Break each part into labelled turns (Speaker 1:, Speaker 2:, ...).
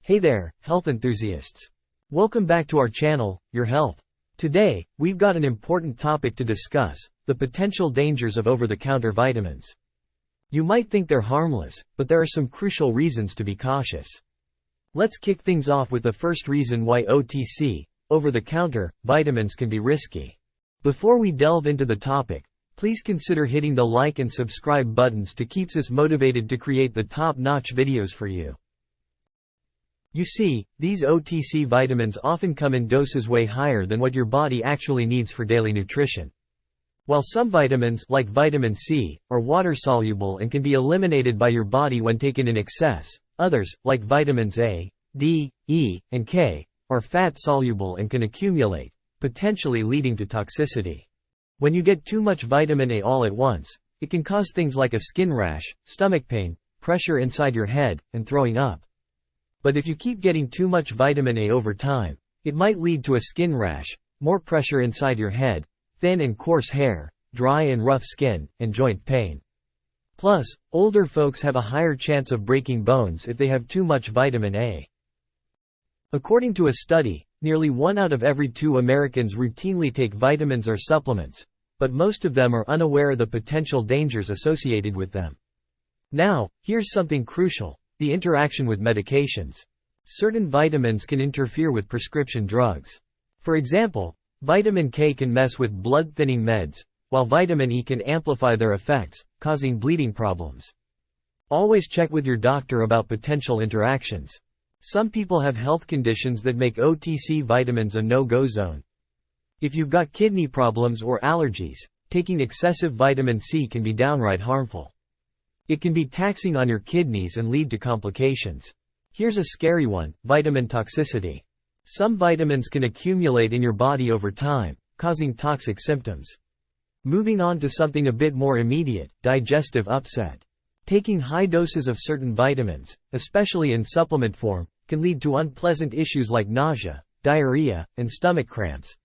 Speaker 1: Hey there, health enthusiasts. Welcome back to our channel, Your Health. Today, we've got an important topic to discuss, the potential dangers of over-the-counter vitamins. You might think they're harmless, but there are some crucial reasons to be cautious. Let's kick things off with the first reason why OTC, over-the-counter, vitamins can be risky. Before we delve into the topic, please consider hitting the like and subscribe buttons to keep us motivated to create the top-notch videos for you. You see, these OTC vitamins often come in doses way higher than what your body actually needs for daily nutrition. While some vitamins, like vitamin C, are water-soluble and can be eliminated by your body when taken in excess, others, like vitamins A, D, E, and K, are fat-soluble and can accumulate, potentially leading to toxicity. When you get too much vitamin A all at once, it can cause things like a skin rash, stomach pain, pressure inside your head, and throwing up. But if you keep getting too much vitamin A over time, it might lead to a skin rash, more pressure inside your head, thin and coarse hair, dry and rough skin, and joint pain. Plus, older folks have a higher chance of breaking bones if they have too much vitamin A. According to a study, nearly 1 out of every 2 Americans routinely take vitamins or supplements, but most of them are unaware of the potential dangers associated with them. Now, here's something crucial: the interaction with medications. Certain vitamins can interfere with prescription drugs. For example, vitamin K can mess with blood-thinning meds, while vitamin E can amplify their effects, causing bleeding problems. Always check with your doctor about potential interactions. Some people have health conditions that make OTC vitamins a no-go zone. If you've got kidney problems or allergies, taking excessive vitamin C can be downright harmful. It can be taxing on your kidneys and lead to complications. Here's a scary one: vitamin toxicity. Some vitamins can accumulate in your body over time, causing toxic symptoms. Moving on to something a bit more immediate: digestive upset. Taking high doses of certain vitamins, especially in supplement form, can lead to unpleasant issues like nausea, diarrhea, and stomach cramps.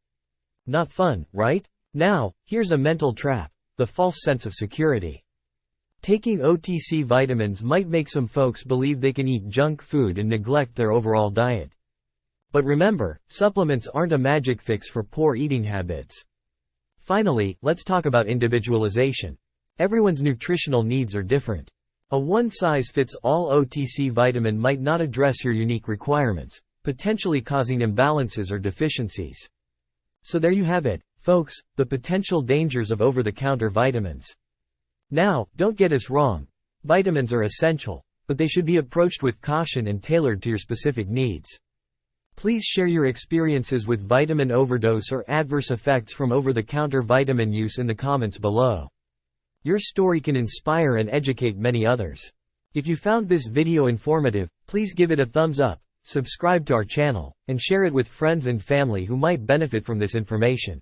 Speaker 1: Not fun, right? Now, here's a mental trap: the false sense of security. Taking OTC vitamins might make some folks believe they can eat junk food and neglect their overall diet. But remember, supplements aren't a magic fix for poor eating habits. Finally, let's talk about individualization. Everyone's nutritional needs are different. A one-size-fits-all OTC vitamin might not address your unique requirements, potentially causing imbalances or deficiencies. So there you have it, folks, the potential dangers of over-the-counter vitamins. Now, don't get us wrong. Vitamins are essential, but they should be approached with caution and tailored to your specific needs. Please share your experiences with vitamin overdose or adverse effects from over-the-counter vitamin use in the comments below. Your story can inspire and educate many others. If you found this video informative, please give it a thumbs up, subscribe to our channel, and share it with friends and family who might benefit from this information.